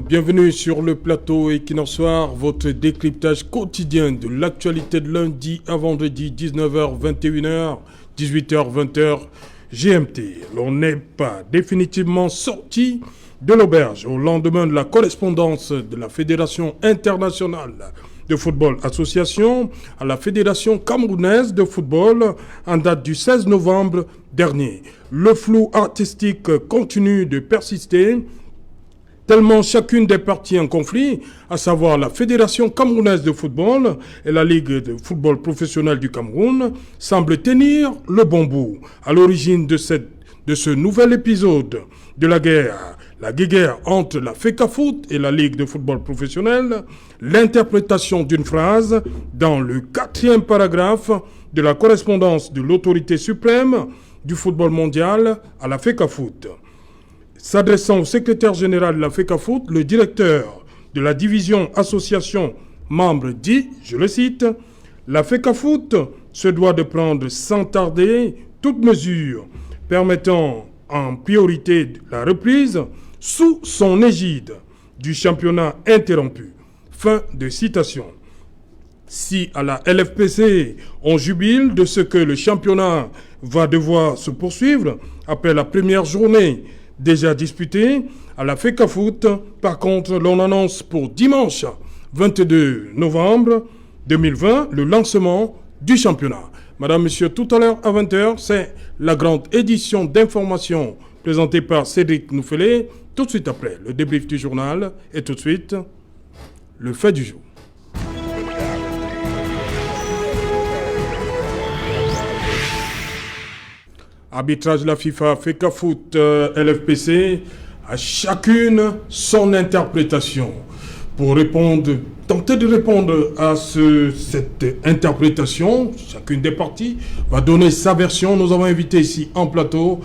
Bienvenue sur le plateau Equinox Soir, votre décryptage quotidien de l'actualité de lundi à vendredi, 19h, 21h, 18h, 20h, GMT. L'on n'est pas définitivement sorti de l'auberge au lendemain de la correspondance de la Fédération internationale de football association à la Fédération camerounaise de football en date du 16 novembre dernier. Le flou artistique continue de persister tellement chacune des parties en conflit, à savoir la Fédération camerounaise de football et la Ligue de football professionnel du Cameroun, semble tenir le bon bout. À l'origine de ce nouvel épisode de la guerre entre la FECAFOOT et la Ligue de football professionnel, l'interprétation d'une phrase dans le 4e paragraphe de la correspondance de l'autorité suprême du football mondial à la FECAFOOT. S'adressant au secrétaire général de la FECAFOOT, le directeur de la division association membre dit, je le cite, « La FECAFOOT se doit de prendre sans tarder toute mesure permettant en priorité la reprise sous son égide du championnat interrompu. » Fin de citation. Si à la LFPC, on jubile de ce que le championnat va devoir se poursuivre après la première journée déjà disputée, à la FECAFOOT, par contre, l'on annonce pour dimanche 22 novembre 2020 le lancement du championnat. Madame, Monsieur, tout à l'heure à 20h, c'est la grande édition d'information présentée par Cédric Noufelé. Tout de suite après, le débrief du journal et tout de suite, le fait du jour. Arbitrage de la FIFA, FECAFOOT, LFPC, à chacune son interprétation. Pour tenter de répondre à cette interprétation, chacune des parties va donner sa version. Nous avons invité ici en plateau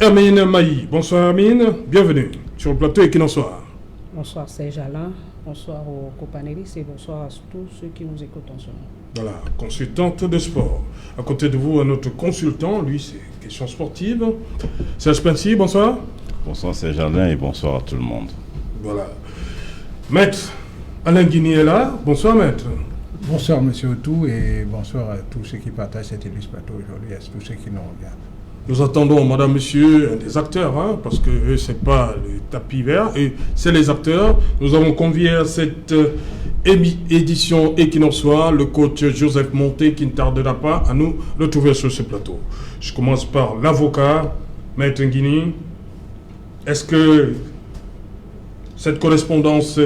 Hermine Mailly. Bonsoir Hermine, bienvenue sur le plateau Equinox Soir. Bonsoir Serge Alain, bonsoir aux copanélistes et bonsoir à tous ceux qui nous écoutent en ce moment. Voilà, consultante de sport. À côté de vous, un autre consultant, lui, c'est questions sportives. Serge Pensy, bonsoir. Bonsoir Serge Alain et bonsoir à tout le monde. Voilà. Maître Alain Guigny est là. Bonsoir Maître. Bonsoir Monsieur Otou et bonsoir à tous ceux qui partagent cet illustre plateau aujourd'hui, à tous ceux qui nous regardent. Nous attendons, madame, monsieur, des acteurs, parce que eux, c'est pas le tapis vert, et c'est les acteurs. Nous avons convié à cette édition Equinox Soir le coach Joseph Monté, qui ne tardera pas à nous retrouver sur ce plateau. Je commence par l'avocat, Maître Nguini. Est-ce que cette correspondance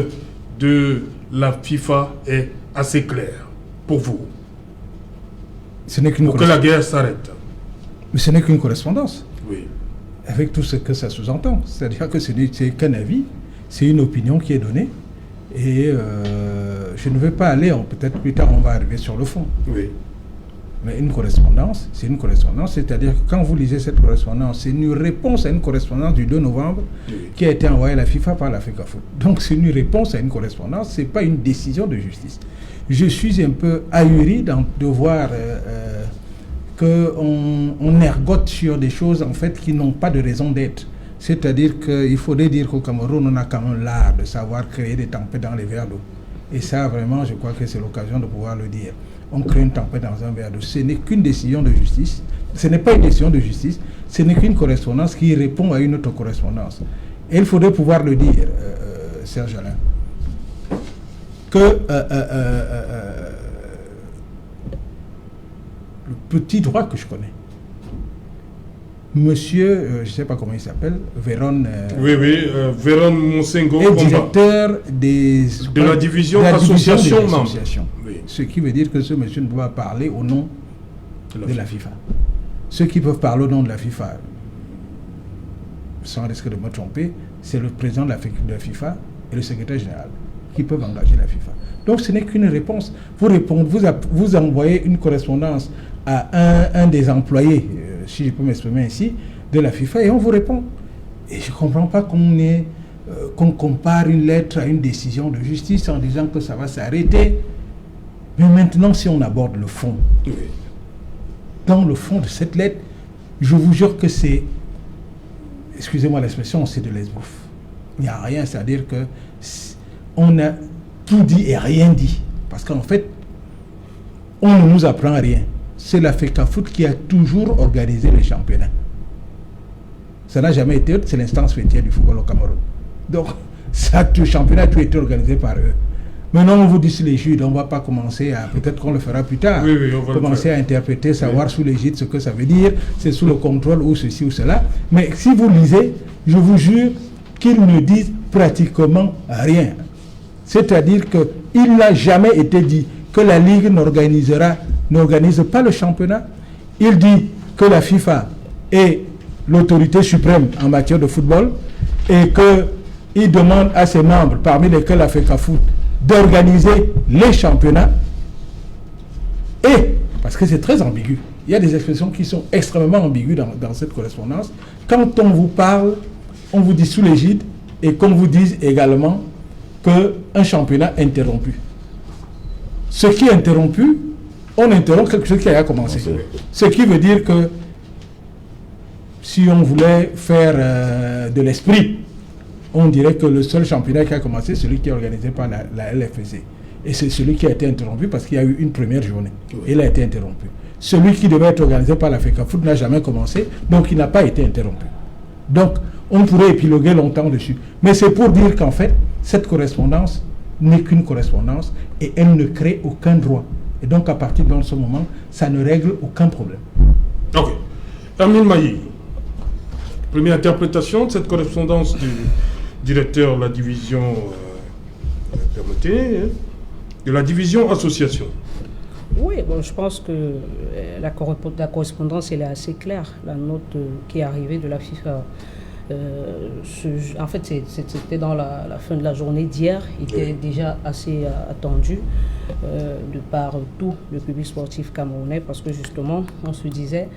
de la FIFA est assez claire pour vous? Pour que la guerre s'arrête. Mais ce n'est qu'une correspondance. Oui. Avec tout ce que ça sous-entend. C'est-à-dire que ce n'est qu'un avis, c'est une opinion qui est donnée. Et je ne vais pas aller, peut-être plus tard on va arriver sur le fond. Oui. Mais une correspondance, c'est une correspondance, c'est-à-dire que quand vous lisez cette correspondance, c'est une réponse à une correspondance du 2 novembre qui a été envoyée à la FIFA par la FECAFOOT. Donc c'est une réponse à une correspondance, ce n'est pas une décision de justice. Je suis un peu ahuri de voir qu'on ergote sur des choses en fait qui n'ont pas de raison d'être. C'est-à-dire qu'il faudrait dire qu'au Cameroun, on a quand même l'art de savoir créer des tempêtes dans les verres d'eau. Et ça, vraiment, je crois que c'est l'occasion de pouvoir le dire. On crée une tempête dans un verre d'eau. Ce n'est qu'une décision de justice. Ce n'est pas une décision de justice. Ce n'est qu'une correspondance qui répond à une autre correspondance. Et il faudrait pouvoir le dire, Serge Alain, que le petit droit que je connais, monsieur, je ne sais pas comment il s'appelle, Véron... Véron Monsengo, est directeur de la division association. Oui. Ce qui veut dire que ce monsieur ne doit pas parler au nom de la FIFA. Ceux qui peuvent parler au nom de la FIFA, sans risque de me tromper, c'est le président de la FIFA et le secrétaire général qui peuvent engager la FIFA. Donc ce n'est qu'une réponse. Vous envoyez une correspondance à un des employés, si je peux m'exprimer ainsi, de la FIFA et on vous répond. Et je ne comprends pas qu'on compare une lettre à une décision de justice en disant que ça va s'arrêter. Mais maintenant, si on aborde le fond, dans le fond de cette lettre, je vous jure que c'est, excusez-moi l'expression, c'est de l'esbrouf. Il n'y a rien, c'est-à-dire que on a tout dit et rien dit. Parce qu'en fait, on ne nous apprend rien. C'est la FECAFOOT qui a toujours organisé les championnats. Ça n'a jamais été, c'est l'instance fêtière du football au Cameroun. Donc, le championnat a tout été organisé par eux. Maintenant, on vous dit sous l'égide, on ne va pas commencer à, peut-être qu'on le fera plus tard, on va commencer à interpréter, savoir sous l'égide ce que ça veut dire, c'est sous le contrôle ou ceci ou cela. Mais si vous lisez, je vous jure qu'ils ne disent pratiquement rien. C'est-à-dire qu'il n'a jamais été dit que la Ligue n'organise pas le championnat. Il dit que la FIFA est l'autorité suprême en matière de football et qu'il demande à ses membres, parmi lesquels la FECAFOOT, d'organiser les championnats. Et, parce que c'est très ambigu, il y a des expressions qui sont extrêmement ambiguës dans cette correspondance. Quand on vous parle, on vous dit sous l'égide et qu'on vous dise également qu'un championnat interrompu. Ce qui est interrompu, on interrompt quelque chose qui a commencé. Ce qui veut dire que si on voulait faire de l'esprit, on dirait que le seul championnat qui a commencé, c'est celui qui est organisé par la LFC. Et c'est celui qui a été interrompu parce qu'il y a eu une première journée. Et il a été interrompu. Celui qui devait être organisé par la FECAFOOT n'a jamais commencé, donc il n'a pas été interrompu. Donc, on pourrait épiloguer longtemps dessus. Mais c'est pour dire qu'en fait, cette correspondance n'est qu'une correspondance et elle ne crée aucun droit. Et donc, à partir de ce moment, ça ne règle aucun problème. Ok. Hermine Mailly, première interprétation de cette correspondance du directeur de la division, de la division association. Oui, bon, je pense que la correspondance elle est assez claire. La note qui est arrivée de la FIFA, en fait, c'était dans la fin de la journée d'hier. Il était déjà assez attendu de par tout le public sportif camerounais parce que justement, on se disait,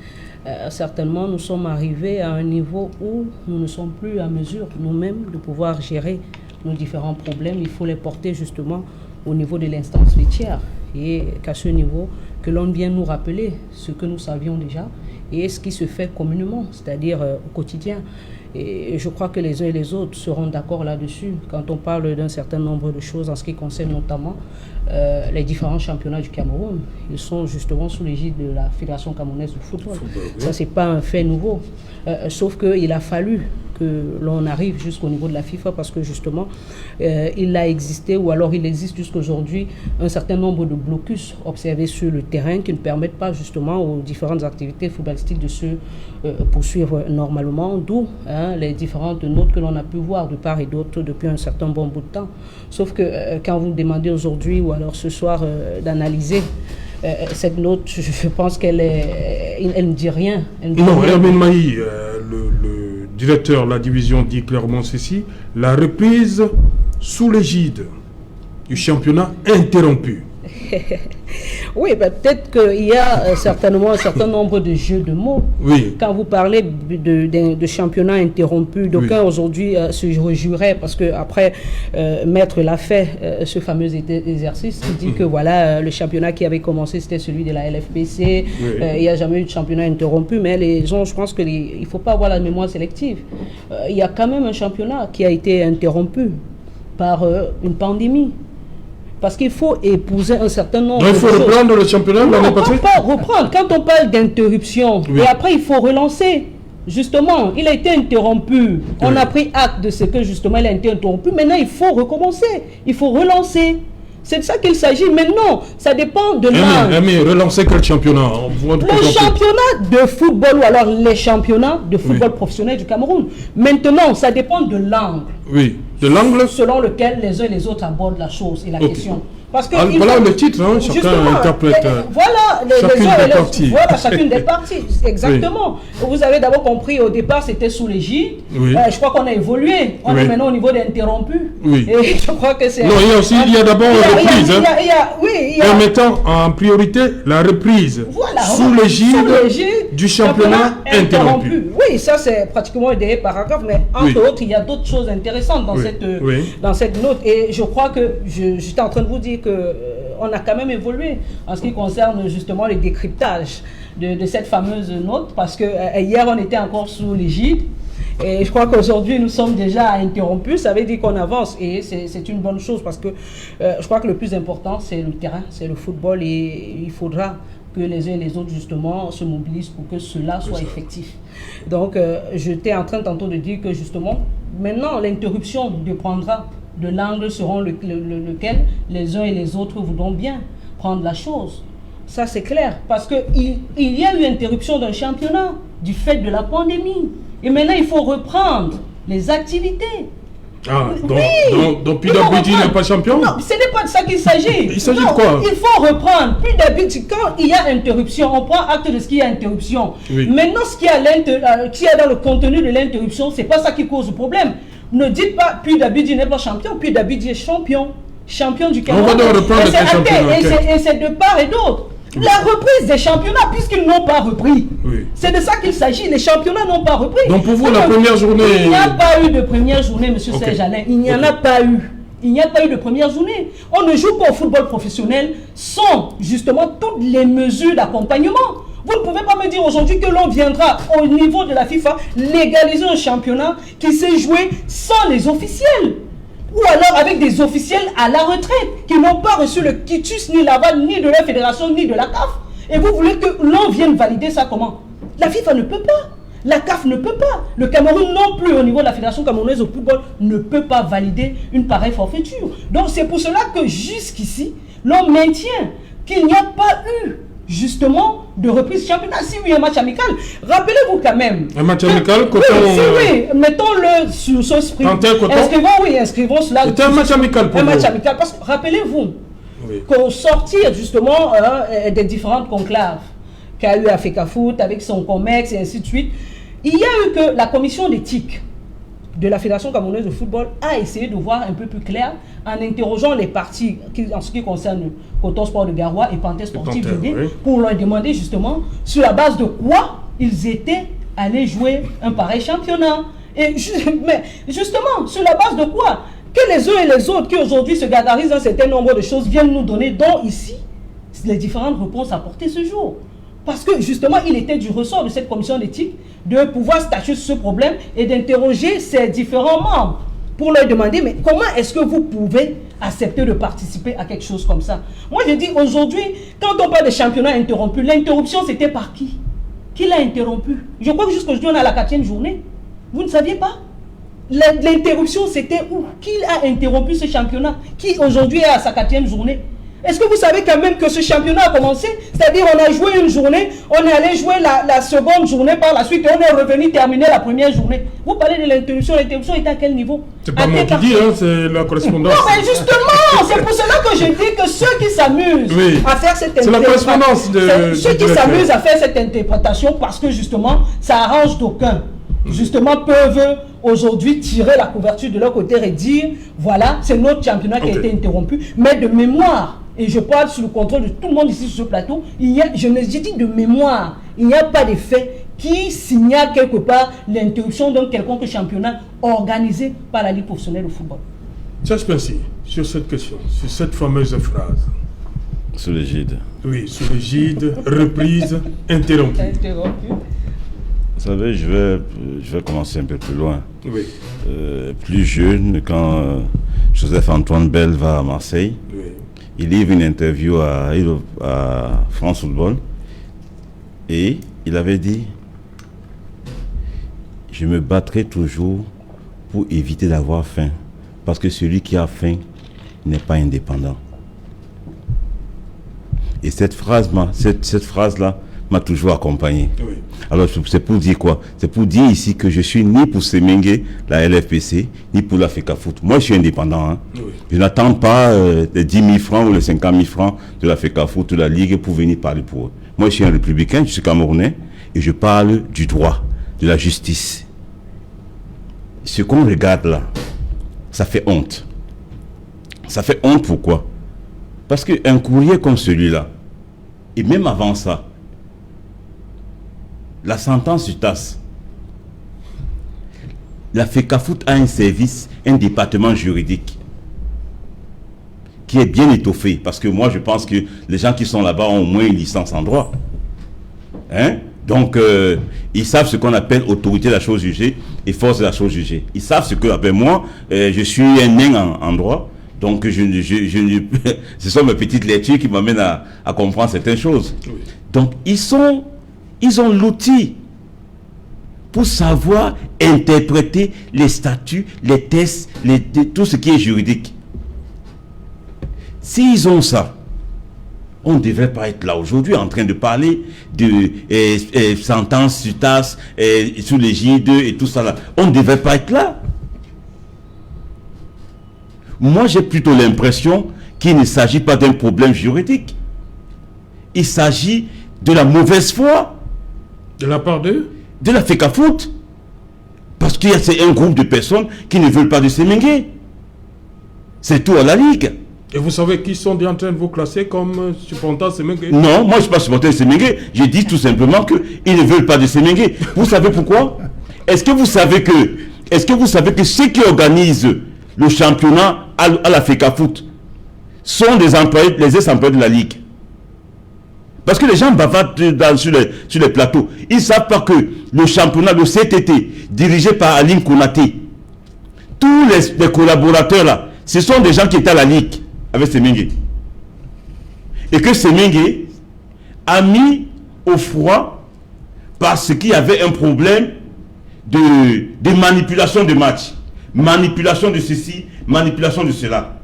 certainement, nous sommes arrivés à un niveau où nous ne sommes plus à mesure nous-mêmes de pouvoir gérer nos différents problèmes. Il faut les porter justement au niveau de l'instance fêtière. Et qu'à ce niveau, que l'on vienne nous rappeler ce que nous savions déjà et ce qui se fait communément, c'est-à-dire au quotidien. Et je crois que les uns et les autres seront d'accord là-dessus quand on parle d'un certain nombre de choses en ce qui concerne notamment les différents championnats du Cameroun. Ils sont justement sous l'égide de la Fédération camerounaise de football. Ça, c'est pas un fait nouveau. Sauf qu'il a fallu que l'on arrive jusqu'au niveau de la FIFA parce que justement, il a existé ou alors il existe jusqu'aujourd'hui un certain nombre de blocus observés sur le terrain qui ne permettent pas justement aux différentes activités footballistiques de se poursuivre normalement, d'où les différentes notes que l'on a pu voir de part et d'autre depuis un certain bon bout de temps. Sauf que quand vous demandez aujourd'hui ou alors ce soir d'analyser cette note, je pense qu'elle ne dit rien. Non, Hermine Mailly, le directeur de la division dit clairement ceci, la reprise sous l'égide du championnat interrompu. Oui, ben, peut-être qu'il y a certainement un certain nombre de jeux de mots. Oui. Quand vous parlez de championnat interrompu, d'aucuns aujourd'hui se réjouiraient parce qu'après, Maître l'a fait, ce fameux exercice, il dit que voilà, le championnat qui avait commencé, c'était celui de la LFPC. Il n'y a jamais eu de championnat interrompu, mais les gens, je pense qu'il ne faut pas avoir la mémoire sélective. Il y a quand même un championnat qui a été interrompu par une pandémie. Parce qu'il faut épouser un certain nombre de choses. Il faut reprendre le championnat l'année passée. Pas reprendre. Quand on parle d'interruption, et après il faut relancer. Justement, il a été interrompu. On a pris acte de ce que justement il a été interrompu. Maintenant, il faut recommencer. Il faut relancer. C'est de ça qu'il s'agit. Maintenant, ça dépend de l'angle. Mais relancer quel championnat? Le championnat de football ou alors les championnats de football professionnel du Cameroun. Maintenant, ça dépend de l'angle. Oui, de l'angle selon lequel les uns et les autres abordent la chose et la question. Parce que voilà le titre, hein, chacun interprète. Voilà, chacune des parties. Exactement. Oui. Vous avez d'abord compris, au départ, c'était sous l'égide. Oui. Je crois qu'on a évolué. On est maintenant au niveau d'interrompu. Oui. Et je crois que c'est... Non, il y a d'abord la reprise. Permettant en priorité la reprise sous l'égide du championnat interrompu. Oui, ça c'est pratiquement un des paragraphes, mais entre autres, il y a d'autres choses intéressantes dans cette note. Et je crois que j'étais en train de vous dire qu'on a quand même évolué en ce qui concerne justement le décryptage de cette fameuse note, parce que hier on était encore sous l'égide Et je crois qu'aujourd'hui, nous sommes déjà interrompus. Ça veut dire qu'on avance. Et c'est une bonne chose parce que je crois que le plus important, c'est le terrain, c'est le football. Et il faudra que les uns et les autres, justement, se mobilisent pour que cela soit effectif. Donc, j'étais en train tantôt de dire que, justement, maintenant, l'interruption dépendra de l'angle selon lequel les uns et les autres voudront bien prendre la chose. Ça, c'est clair. Parce qu'il y a eu interruption d'un championnat du fait de la pandémie. Et maintenant, il faut reprendre les activités. Ah, donc PWG n'est pas champion? Non, ce n'est pas de ça qu'il s'agit. Il s'agit de quoi? Il faut reprendre. PWG, quand il y a interruption, on prend acte de ce qu'il y a interruption. Oui. Maintenant, ce qu'il y a dans le contenu de l'interruption, ce n'est pas ça qui cause le problème. Ne dites pas PWG n'est pas champion. PWG est champion. Champion du Cameroun. On va donc reprendre le championnat. Et c'est de part et d'autre. La reprise des championnats, puisqu'ils n'ont pas repris. Oui. C'est de ça qu'il s'agit. Les championnats n'ont pas repris. Donc pour vous, la première journée... Il n'y a pas eu de première journée, M. Serge Alain. Il n'y en a pas eu. Il n'y a pas eu de première journée. On ne joue pas au football professionnel sans justement toutes les mesures d'accompagnement. Vous ne pouvez pas me dire aujourd'hui que l'on viendra au niveau de la FIFA légaliser un championnat qui s'est joué sans les officiels. Ou alors avec des officiels à la retraite qui n'ont pas reçu le quitus ni l'aval ni de la fédération ni de la CAF. Et vous voulez que l'on vienne valider ça comment? La FIFA ne peut pas. La CAF ne peut pas. Le Cameroun non plus au niveau de la fédération camerounaise au football ne peut pas valider une pareille forfaiture. Donc c'est pour cela que jusqu'ici, l'on maintient qu'il n'y a pas eu justement de reprise championnat. Si oui, un match amical, rappelez-vous quand même. Un match amical, Coton... Oui, mettons-le sur ce sprint. Inscrivons cela. C'était un match amical pour un match amical, parce que rappelez-vous qu'au sortir justement des différentes conclaves qu'a eu Africa Foot avec son COMEX et ainsi de suite, il y a eu que la commission d'éthique de la Fédération camerounaise de football a essayé de voir un peu plus clair en interrogeant les parties en ce qui concerne Coton Sport de Garoua et Panthère Sportive de Guinée, pour leur demander justement sur la base de quoi ils étaient allés jouer un pareil championnat. Mais justement, sur la base de quoi? Que les uns et les autres qui aujourd'hui se gargarisent un certain nombre de choses viennent nous donner, dont ici, les différentes réponses apportées ce jour. Parce que justement, il était du ressort de cette commission d'éthique de pouvoir statuer sur ce problème et d'interroger ses différents membres pour leur demander, mais comment est-ce que vous pouvez accepter de participer à quelque chose comme ça? Moi, je dis aujourd'hui, quand on parle de championnat interrompu, l'interruption, c'était par qui? Qui l'a interrompu? Je crois que jusqu'aujourd'hui, on est à la 4e journée. Vous ne saviez pas? L'interruption, c'était où? Qui a interrompu ce championnat? Qui aujourd'hui est à sa 4e journée? Est-ce que vous savez quand même que ce championnat a commencé? C'est-à-dire on a joué une journée, on est allé jouer la seconde journée par la suite et on est revenu terminer la première journée. Vous parlez de l'interruption était à quel niveau? C'est pas moi qui dis, c'est la correspondance. Non, mais justement, c'est pour cela que je dis que ceux qui s'amusent à faire cette interprétation, c'est la correspondance ceux qui s'amusent à faire cette interprétation parce que justement, ça arrange d'aucuns. Justement, peuvent aujourd'hui tirer la couverture de leur côté et dire, voilà, c'est notre championnat qui a été interrompu, mais de mémoire. Et je parle sous le contrôle de tout le monde ici sur ce plateau, j'ai dit de mémoire, il n'y a pas de fait qui signale quelque part l'interruption d'un quelconque championnat organisé par la Ligue professionnelle de football. Serge Pensy, sur cette question, sur cette fameuse phrase. Sous l'égide. Oui, sous l'égide, reprise, interrompue. Vous savez, je vais commencer un peu plus loin. Oui. Plus jeune, quand Joseph-Antoine Bell va à Marseille, il livre une interview à France Football et il avait dit « Je me battrai toujours pour éviter d'avoir faim parce que celui qui a faim n'est pas indépendant. » Et cette phrase-là m'a toujours accompagné. Oui. Alors c'est pour dire quoi? C'est pour dire ici que je suis ni pour Semengue, la LFPC, ni pour l'Africa Foot. Moi je suis indépendant. Hein. Oui. Je n'attends pas les 10 000 francs ou les 50 000 francs de l'Africa Foot ou de la Ligue pour venir parler pour eux. Moi je suis un républicain, je suis camerounais et je parle du droit, de la justice. Ce qu'on regarde là, ça fait honte. Ça fait honte pourquoi? Parce qu'un courrier comme celui-là, et même avant ça, la sentence du TAS, la FECAFOOT a un service, un département juridique qui est bien étoffé, parce que moi je pense que les gens qui sont là-bas ont au moins une licence en droit. Hein? Donc, ils savent ce qu'on appelle autorité de la chose jugée et force de la chose jugée. Ils savent ce que, moi, je suis un nain en droit, donc ce sont mes petites lectures qui m'amènent à comprendre certaines choses. Oui. Donc, ils ont l'outil pour savoir interpréter les statuts, les tests, tout ce qui est juridique. S'ils ont ça, on ne devrait pas être là aujourd'hui en train de parler de sentence sur tasse, sous l'égide et tout ça là. On ne devrait pas être là. Moi, j'ai plutôt l'impression qu'il ne s'agit pas d'un problème juridique. Il s'agit de la mauvaise foi. De la part d'eux? De la FECAFOOT. Parce qu'il y a un groupe de personnes qui ne veulent pas de Semengue. C'est tout à la Ligue. Et vous savez qui sont en train de vous classer comme supporters Semengue? Non, moi je ne suis pas supporter de Semengue. Je dis tout simplement qu'ils ne veulent pas de Semengue. Vous savez pourquoi? Est-ce que vous savez que ceux qui organisent le championnat à la FECAFOOT sont les ex-employés de la Ligue? Parce que les gens bavardent sur les plateaux. Ils ne savent pas que le championnat, le CTT, dirigé par Aline Konaté, tous les collaborateurs là, ce sont des gens qui étaient à la Ligue avec Semengue. Et que Semengue a mis au froid parce qu'il y avait un problème de manipulation de match. Manipulation de ceci, manipulation de cela.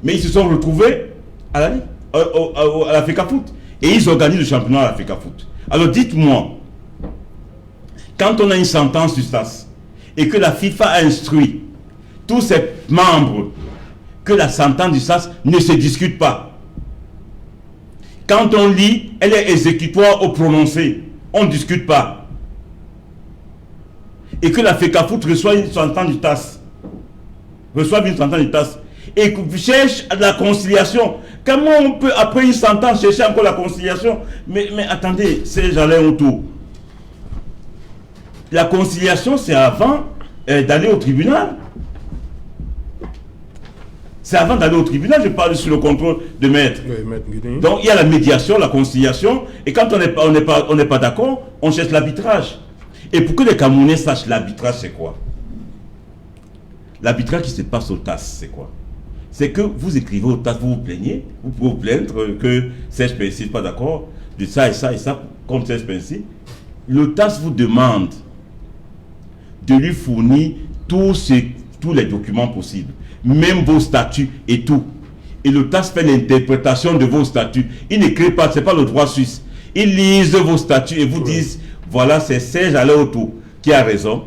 Mais ils se sont retrouvés à la Ligue, à la FECAFOOT. Et ils organisent le championnat à la FECAFOOT. Alors dites-moi, quand on a une sentence du SAS et que la FIFA a instruit tous ses membres que la sentence du SAS ne se discute pas. Quand on lit, elle est exécutoire au prononcé. On ne discute pas. Et que la FECAFOOT reçoit une sentence du TAS. Et qu'on cherche la conciliation. Comment on peut, après une sentence, chercher encore la conciliation? Mais attendez, c'est j'allais autour. La conciliation, c'est avant d'aller au tribunal. C'est avant d'aller au tribunal, je parle sur le contrôle de maître. Oui, maître. Donc il y a la médiation, la conciliation, et quand on n'est pas d'accord, on cherche l'arbitrage. Et pour que les Camerounais sachent l'arbitrage, c'est quoi? L'arbitrage qui se passe au TAS, c'est quoi? C'est que vous écrivez au TAS, vous vous plaignez, vous pouvez vous plaindre que Serge Pensy n'est pas d'accord de ça et ça et ça, comme Serge Pensy. Le TAS vous demande de lui fournir tous les documents possibles, même vos statuts et tout. Et le TAS fait l'interprétation de vos statuts. Il n'écrit pas, ce n'est pas le droit suisse. Ils lisent vos statuts et vous disent, voilà, c'est Serge Aléoto qui a raison,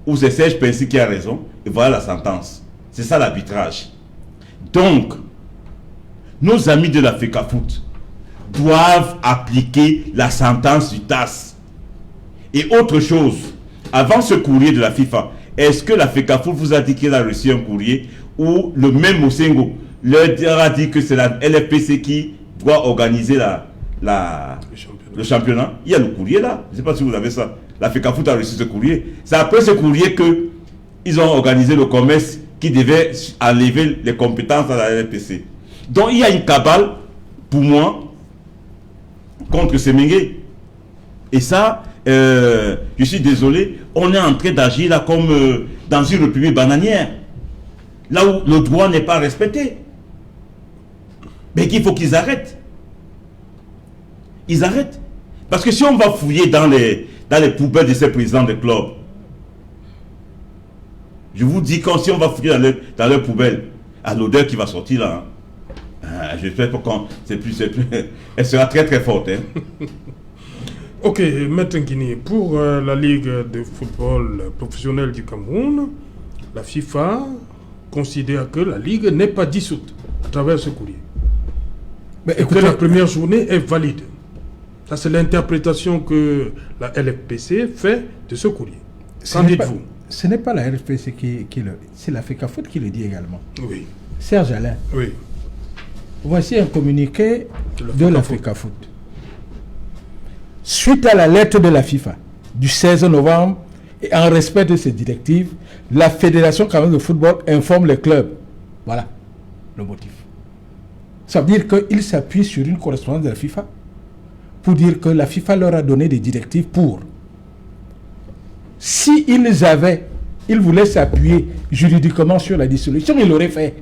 ou c'est Serge Pensy qui a raison, et voilà la sentence. C'est ça l'arbitrage. Donc, nos amis de la FECAFOOT doivent appliquer la sentence du TAS. Et autre chose, avant ce courrier de la FIFA, est-ce que la FECAFOOT vous a dit qu'il a reçu un courrier ou le même Mosengo leur a dit que c'est la LFPC qui doit organiser le championnat? Il y a le courrier là, je ne sais pas si vous avez ça. La FECAFOOT a reçu ce courrier. C'est après ce courrier qu'ils ont organisé le commerce qui devait enlever les compétences à la LFPC. Donc il y a une cabale, pour moi, contre Semengue. Et ça, je suis désolé, on est en train d'agir là comme dans une république bananière. Là où le droit n'est pas respecté. Mais qu'il faut qu'ils arrêtent. Ils arrêtent. Parce que si on va fouiller dans les poubelles de ces présidents de clubs, je vous dis que si on va fouiller dans leurs poubelles, à l'odeur qui va sortir là, j'espère pas quand elle sera très très forte. Hein. Ok, Maître Nguini, pour la Ligue de football professionnel du Cameroun, la FIFA considère que la Ligue n'est pas dissoute à travers ce courrier. Mais écoutez, la première journée est valide. Ça, c'est l'interprétation que la LFPC fait de ce courrier. Qu'en dites-vous? Ce n'est pas la LFPC qui le... C'est la FECAFOOT qui le dit également. Oui. Serge Alain. Oui. Voici un communiqué de la FECAFOOT. Suite à la lettre de la FIFA du 16 novembre et en respect de ses directives, la Fédération camerounaise de football informe les clubs. Voilà le motif. Ça veut dire qu'il s'appuie sur une correspondance de la FIFA pour dire que la FIFA leur a donné des directives pour. Si ils voulaient s'appuyer juridiquement sur la dissolution, ils l'auraient fait.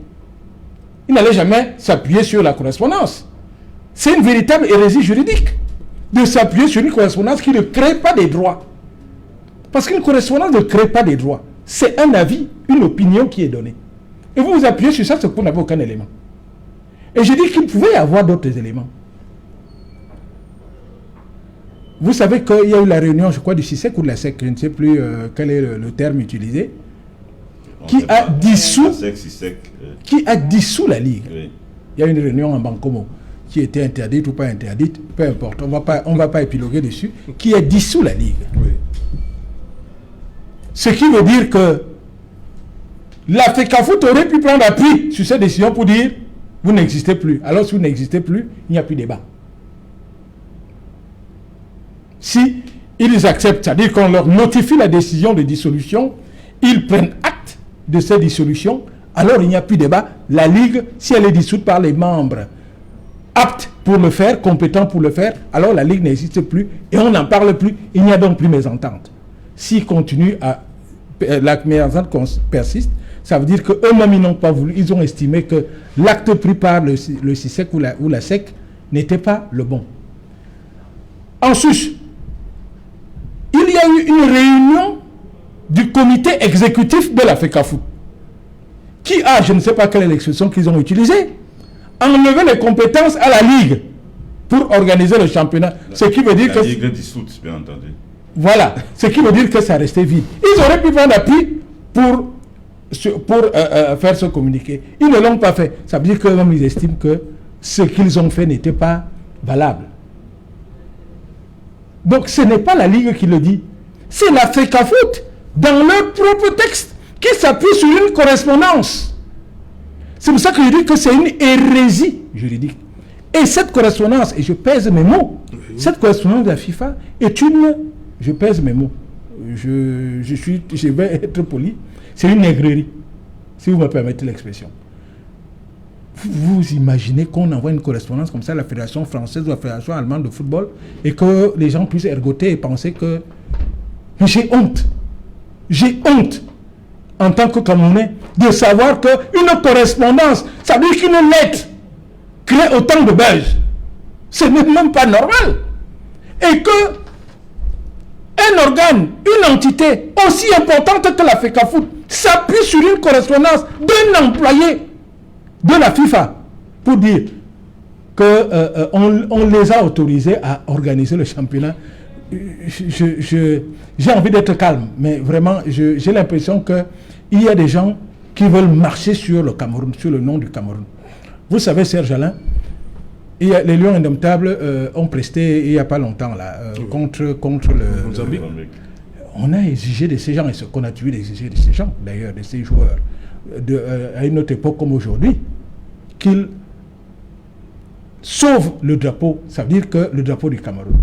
Ils n'allaient jamais s'appuyer sur la correspondance. C'est une véritable hérésie juridique de s'appuyer sur une correspondance qui ne crée pas des droits. Parce qu'une correspondance ne crée pas des droits. C'est un avis, une opinion qui est donnée. Et vous vous appuyez sur ça, c'est que vous n'avez aucun élément. Et je dis qu'il pouvait y avoir d'autres éléments. Vous savez qu'il y a eu la réunion, je crois, du CISEC ou de la SEC, je ne sais plus quel est le terme utilisé, qui a dissous la Ligue. Oui. Il y a une réunion en Bancomo qui était interdite ou pas interdite, peu importe, on ne va pas épiloguer dessus, qui a dissous la Ligue. Oui. Ce qui veut dire que la FECAFOOT aurait pu prendre appui sur cette décision pour dire vous n'existez plus. Alors si vous n'existez plus, il n'y a plus de débat. Si ils acceptent, c'est-à-dire qu'on leur notifie la décision de dissolution, ils prennent acte de cette dissolution, alors il n'y a plus de débat. La Ligue, si elle est dissoute par les membres aptes pour le faire, compétents pour le faire, alors la Ligue n'existe plus et on n'en parle plus. Il n'y a donc plus mésentente. S'ils continuent à... La mésentente persiste, ça veut dire qu'eux-mêmes, ils n'ont pas voulu. Ils ont estimé que l'acte pris par le CISEC ou la SEC n'était pas le bon. En sus, il y a eu une réunion du comité exécutif de la FECAFOOT qui a, je ne sais pas quelle est l'expression qu'ils ont utilisée, enlevé les compétences à la Ligue pour organiser le championnat. Ce qui veut dire que... La Ligue dissoute, bien entendu. Voilà, ce qui veut dire que ça restait vide. Ils auraient pu prendre appui pour faire ce communiqué. Ils ne l'ont pas fait. Ça veut dire qu'eux-mêmes, ils estiment que ce qu'ils ont fait n'était pas valable. Donc ce n'est pas la Ligue qui le dit. C'est la FECAFOOT, dans leur propre texte, qui s'appuie sur une correspondance. C'est pour ça que je dis que c'est une hérésie juridique. Et cette correspondance, et je pèse mes mots, cette correspondance de la FIFA est une... Je pèse mes mots. Je vais être poli. C'est une nègrerie, si vous me permettez l'expression. Vous imaginez qu'on envoie une correspondance comme ça à la Fédération française ou à la Fédération allemande de football et que les gens puissent ergoter et penser que... Mais j'ai honte. J'ai honte, en tant que Camerounais, de savoir qu'une correspondance, ça veut dire qu'une lettre crée autant de buzz. Ce n'est même pas normal. Et que un organe, une entité aussi importante que la FECAFOOT s'appuie sur une correspondance d'un employé de la FIFA pour dire qu'on les a autorisés à organiser le championnat. J'ai envie d'être calme, mais vraiment, j'ai l'impression qu'il y a des gens qui veulent marcher sur le Cameroun, sur le nom du Cameroun. Vous savez, Serge Alain, les Lions Indomptables ont presté il n'y a pas longtemps là, contre le Mozambique. On a exigé de ces gens, et ce qu'on a dû exiger de ces gens, d'ailleurs, de ces joueurs, à une autre époque comme aujourd'hui, qu'ils sauvent le drapeau, ça veut dire que le drapeau du Cameroun.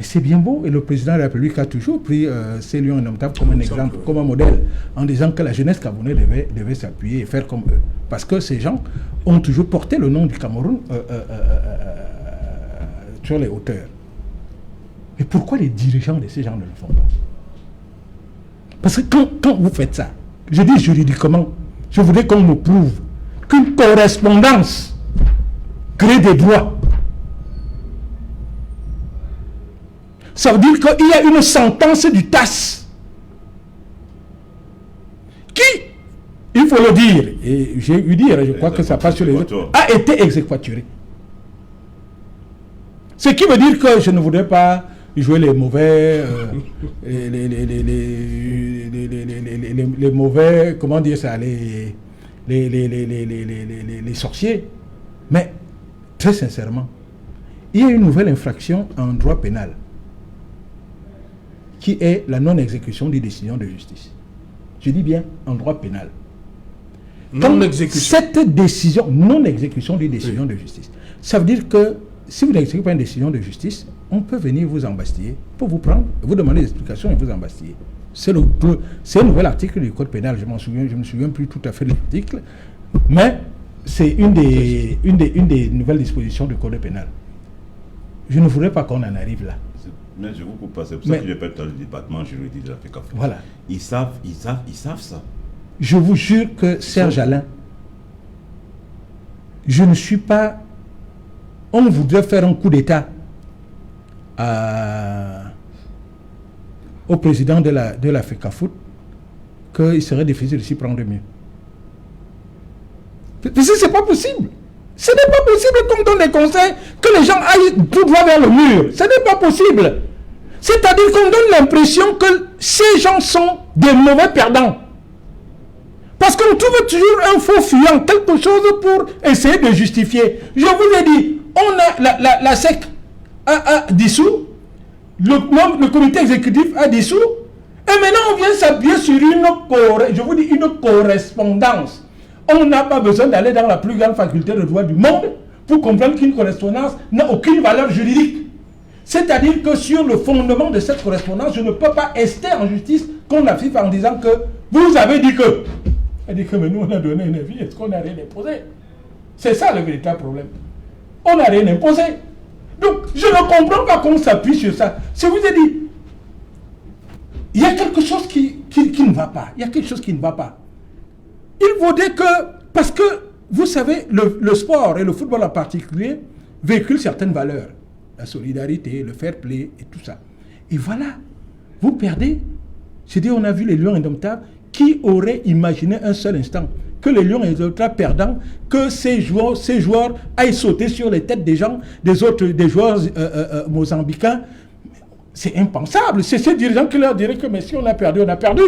Et c'est bien beau, et le président de la République a toujours pris ces Lions Indomptables comme un exemple, comme un modèle, en disant que la jeunesse camerounaise devait s'appuyer et faire comme eux. Parce que ces gens ont toujours porté le nom du Cameroun sur les hauteurs. Mais pourquoi les dirigeants de ces gens ne le font pas? Parce que quand vous faites ça, je dis juridiquement, je voudrais qu'on me prouve qu'une correspondance crée des droits. Ça veut dire qu'il y a une sentence du TAS qui, il faut le dire, et j'ai eu dire, je crois que ça passe sur les autres, a été exéquaturée. Ce qui veut dire que je ne voudrais pas jouer les mauvais, les mauvais, comment dire ça, les sorciers. Mais, très sincèrement, il y a une nouvelle infraction en droit pénal qui est la non-exécution des décisions de justice. Je dis bien en droit pénal. Non-exécution. Cette décision, non-exécution des décisions de justice, ça veut dire que si vous n'exécutez pas une décision de justice, on peut venir vous embastiller pour vous prendre, vous demander des explications et vous embastiller. C'est un nouvel article du Code pénal, je ne me souviens plus tout à fait de l'article, mais c'est une des nouvelles dispositions du Code pénal. je ne voudrais pas qu'on en arrive là. Mais je vous coupe pas, c'est pour ça que je parle dans le département juridique de la FECAFOOT. Voilà. Ils savent ça. Je vous jure que Serge Alain, je ne suis pas... On voudrait faire un coup d'État au président de la FECAFOOT, qu'il serait difficile de s'y prendre mieux. Parce que ce n'est pas possible. Ce n'est pas possible qu'on donne des conseils, que les gens aillent tout droit vers le mur. Ce n'est pas possible. C'est-à-dire qu'on donne l'impression que ces gens sont des mauvais perdants. Parce qu'on trouve toujours un faux fuyant, quelque chose pour essayer de justifier. Je vous ai dit, on a la SEC a dissous, le comité exécutif a dissous, et maintenant on vient s'appuyer sur une correspondance. On n'a pas besoin d'aller dans la plus grande faculté de droit du monde pour comprendre qu'une correspondance n'a aucune valeur juridique. C'est-à-dire que sur le fondement de cette correspondance, je ne peux pas ester en justice contre la FIFA en disant que vous avez dit que. Elle dit que mais nous on a donné un avis, est-ce qu'on n'a rien imposé? C'est ça le véritable problème. On n'a rien imposé. Donc je ne comprends pas qu'on s'appuie sur ça. Je vous ai dit, il y a quelque chose qui ne va pas. Il y a quelque chose qui ne va pas. Il vaudrait que, parce que vous savez, le sport et le football en particulier véhiculent certaines valeurs. La solidarité, le fair play et tout ça. Et voilà, vous perdez. J'ai dit, on a vu les Lions indomptables. Qui aurait imaginé un seul instant que les Lions indomptables perdants, que ces joueurs aillent sauter sur les têtes des gens, des joueurs mozambicains? C'est impensable. C'est ces dirigeants qui leur diraient que mais si on a perdu, on a perdu.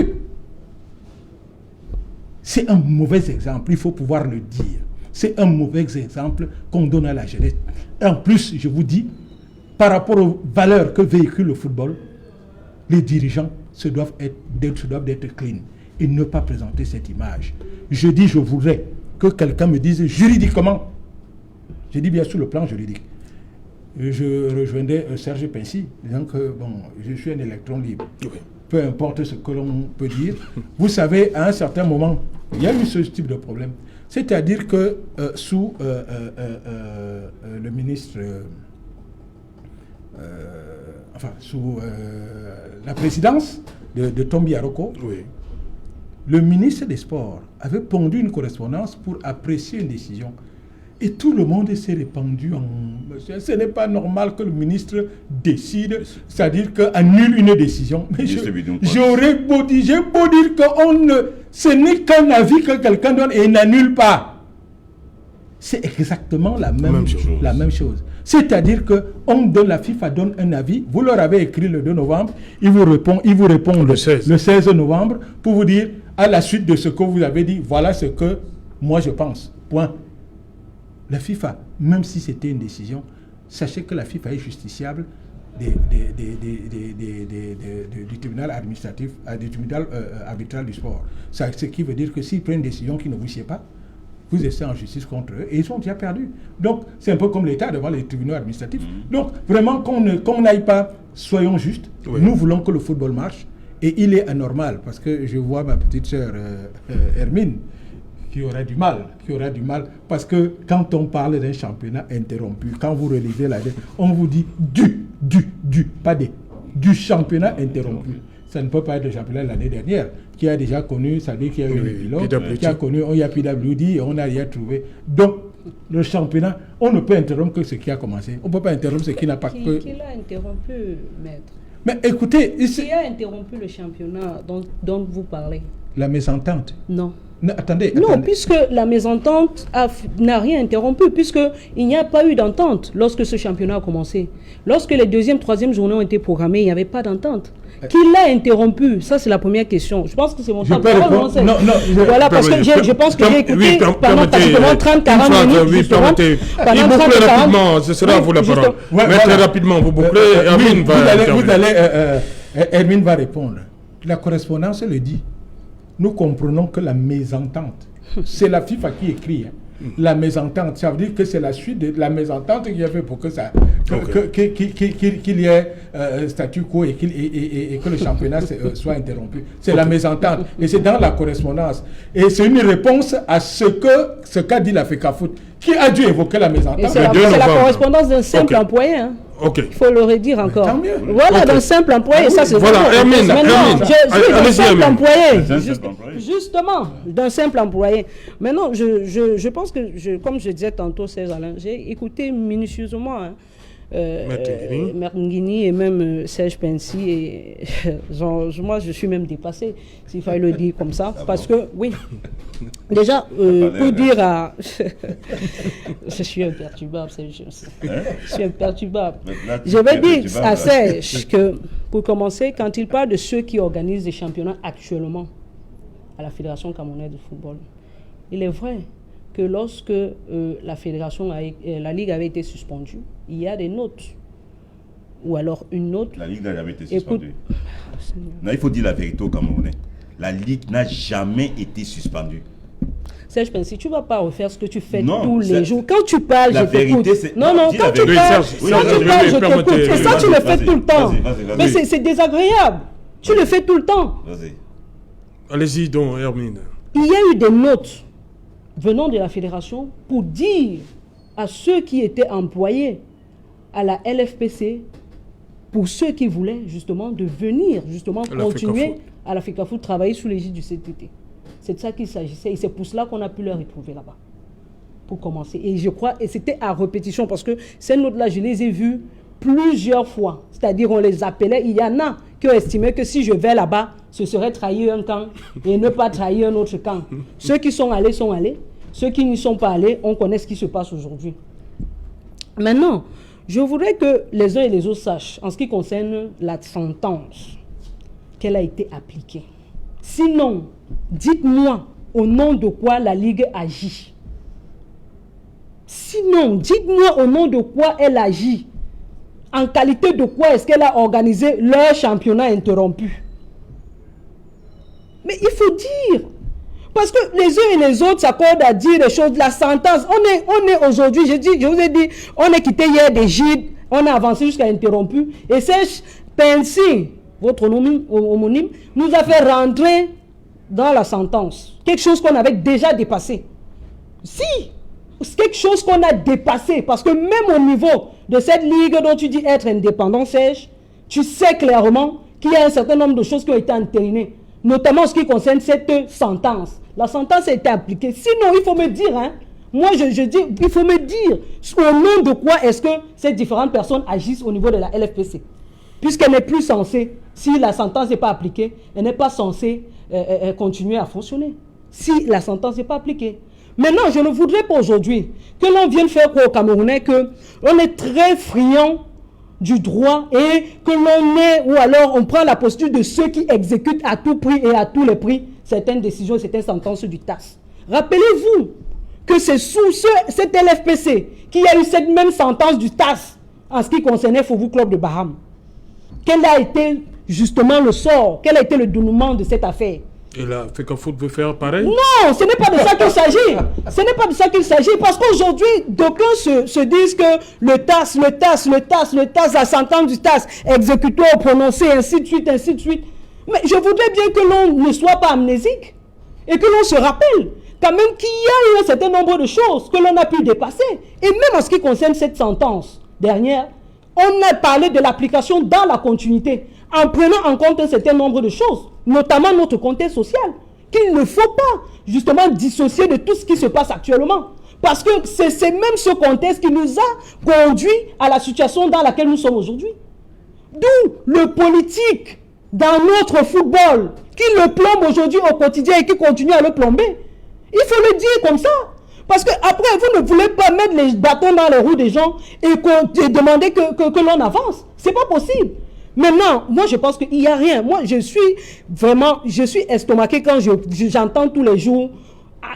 C'est un mauvais exemple, il faut pouvoir le dire. C'est un mauvais exemple qu'on donne à la jeunesse. En plus, je vous dis, par rapport aux valeurs que véhicule le football, les dirigeants doivent être clean et ne pas présenter cette image. Je dis, je voudrais que quelqu'un me dise juridiquement, je dis bien sur le plan juridique, je rejoindais Serge Pincy, disant que bon, je suis un électron libre. Oui. Peu importe ce que l'on peut dire. Vous savez, à un certain moment, il y a eu ce type de problème. C'est-à-dire que sous le ministre, sous la présidence de Tombi Aroko, oui, le ministre des Sports avait pondu une correspondance pour apprécier une décision. Et tout le monde s'est répandu en... Ce n'est pas normal que le ministre décide, c'est-à-dire qu'annule une décision. Mais j'aurais beau dire, que ce n'est qu'un avis que quelqu'un donne et n'annule pas. C'est exactement la même chose. C'est-à-dire que la FIFA donne un avis, vous leur avez écrit le 2 novembre, ils vous répondent le 16 novembre pour vous dire, à la suite de ce que vous avez dit, voilà ce que moi je pense. Point. La FIFA, même si c'était une décision, sachez que la FIFA est justiciable du tribunal administratif, du tribunal arbitral du sport. Ce qui veut dire que s'ils prennent une décision qui ne vous sied pas, vous êtes en justice contre eux et ils sont déjà perdus. Donc, c'est un peu comme l'État devant les tribunaux administratifs. Donc, vraiment, qu'on n'aille pas, soyons justes. Oui. Nous voulons que le football marche et il est anormal parce que je vois ma petite sœur Hermine qui aura du mal, parce que quand on parle d'un championnat interrompu, quand vous relisez la lettre, on vous dit du championnat interrompu. Ça ne peut pas être le championnat de l'année dernière, qui a déjà connu, ça veut dire qu'il y a eu le pilote, qui a connu, il y a PWD, et on n'a rien trouvé. Donc, le championnat, on ne peut interrompre que ce qui a commencé. On ne peut pas interrompre ce qui n'a pas... Qui l'a interrompu, maître? Mais écoutez... Qui a interrompu le championnat dont vous parlez? La mésentente. Non. Attendez. Non, puisque la mésentente n'a rien interrompu, puisqu'il n'y a pas eu d'entente lorsque ce championnat a commencé. Lorsque les deuxième, troisième journées ont été programmées, il n'y avait pas d'entente. Qui l'a interrompu? Ça, c'est la première question. Je pense que c'est mon temps de parole. Non, voilà, parce que je pense que j'ai écouté pendant pratiquement 30-40 minutes. Oui, permettez. Il boucle rapidement, ce sera à vous la parole. Mais très rapidement, vous bouclez, Hermine va répondre. La correspondance le dit. Nous comprenons que la mésentente, c'est la FIFA qui écrit. La mésentente, ça veut dire que c'est la suite de la mésentente qui a fait pour que ça, qu'il y ait statu quo et que le championnat soit interrompu. C'est la mésentente et c'est dans la correspondance. Et c'est une réponse à ce qu'a dit la FECAFOOT. Qui a dû évoquer la mésentente? C'est la correspondance d'un simple employé. Ok. Il faut le redire encore. Tant mieux. Voilà, Ok. d'un simple employé, ça c'est Voilà, vrai. Hermine, Maintenant, Hermine. je suis d'un Allez-y, simple Hermine. employé. C'est un simple employé. Justement, d'un simple employé. Maintenant, je pense que, comme je disais tantôt, Serge Alain, j'ai écouté minutieusement Maître Nguini et même Serge Pensi. Et, moi, je suis même dépassé, s'il fallait le dire comme ça. Parce que, oui, déjà, pour dire à... je suis imperturbable, Serge. Je suis imperturbable. Je vais dire à Serge que, pour commencer, quand il parle de ceux qui organisent des championnats actuellement à la Fédération camerounaise de football, il est vrai que lorsque la Ligue avait été suspendue, il y a des notes. Ou alors une note. La Ligue n'a jamais été suspendue. Non, il faut dire la vérité aux Camerounais. La Ligue n'a jamais été suspendue. Serge Pensi, tu ne vas pas refaire ce que tu fais Non, tous les jours. Quand tu parles, la je t'écoute. vérité, c'est- Non, non, non, dis quand la tu vérité. parles, Serge, quand Serge, tu je parles, vais je permettre- t'écoute. Et ça, tu le fais vas-y, tout le temps. vas-y. Mais c'est désagréable. Tu le fais tout le temps. Vas-y. Allez-y donc, Hermine. Il y a eu des notes venant de la fédération pour dire à ceux qui étaient employés à la LFPC, pour ceux qui voulaient justement de venir justement À la continuer FECAFOOT. à la FECAFOOT, travailler sous l'égide du CTT. C'est de ça qu'il s'agissait et c'est pour cela qu'on a pu les retrouver là-bas. Pour commencer. Et je crois, et c'était à répétition parce que ces notes-là, je les ai vues plusieurs fois. C'est-à-dire, on les appelait. Il y en a qui ont estimé que si je vais là-bas, ce serait trahir un camp et ne pas trahir un autre camp. Ceux qui sont allés sont allés. Ceux qui n'y sont pas allés, on connaît ce qui se passe aujourd'hui. Maintenant, je voudrais que les uns et les autres sachent, en ce qui concerne la sentence, qu'elle a été appliquée. Sinon, dites-moi au nom de quoi la Ligue agit. Sinon, dites-moi au nom de quoi elle agit. En qualité de quoi est-ce qu'elle a organisé leur championnat interrompu? Mais il faut dire. Parce que les uns et les autres s'accordent à dire des choses. La sentence, on est aujourd'hui, je vous ai dit, on est quitté hier des gîtes, on a avancé jusqu'à interrompu. Et Serge Pensi, votre homonyme, nous a fait rentrer dans la sentence. Quelque chose qu'on avait déjà dépassé. Si, quelque chose qu'on a dépassé. Parce que même au niveau de cette ligue dont tu dis être indépendant, Serge, tu sais clairement qu'il y a un certain nombre de choses qui ont été entérinées. Notamment en ce qui concerne cette sentence. La sentence a été appliquée. Sinon, il faut me dire, hein, moi je dis, il faut me dire au nom de quoi est-ce que ces différentes personnes agissent au niveau de la LFPC. Puisqu'elle n'est plus censée, si la sentence n'est pas appliquée, elle n'est pas censée continuer à fonctionner. Si la sentence n'est pas appliquée. Maintenant, je ne voudrais pas aujourd'hui que l'on vienne faire quoi aux Camerounais, qu'on est très friand du droit et que l'on est, ou alors on prend la posture de ceux qui exécutent à tout prix et à tous les prix certaines décisions, certaines sentences du TAS. Rappelez-vous que c'est sous cette LFPC qu'il y a eu cette même sentence du TAS en ce qui concernait Fofo Club de Baham. Quel a été justement le sort, quel a été le dénouement de cette affaire? Et la FECAFOOT veut faire pareil? Non, ce n'est pas de ça qu'il s'agit. Ce n'est pas de ça qu'il s'agit. Parce qu'aujourd'hui, d'aucuns se disent que le TAS, la sentence du TAS, exécutoire, prononcé, ainsi de suite, ainsi de suite. Mais je voudrais bien que l'on ne soit pas amnésique et que l'on se rappelle quand même qu'il y a eu un certain nombre de choses que l'on a pu dépasser. Et même en ce qui concerne cette sentence dernière, on a parlé de l'application dans la continuité, en prenant en compte un certain nombre de choses, notamment notre contexte social, qu'il ne faut pas justement dissocier de tout ce qui se passe actuellement. Parce que c'est même ce contexte qui nous a conduit à la situation dans laquelle nous sommes aujourd'hui. D'où le politique dans notre football, qui le plombe aujourd'hui au quotidien et qui continue à le plomber. Il faut le dire comme ça. Parce que après, vous ne voulez pas mettre les bâtons dans les roues des gens et demander que l'on avance. C'est pas possible. Maintenant, moi je pense qu'il n'y a rien. Moi je suis estomaqué quand j'entends tous les jours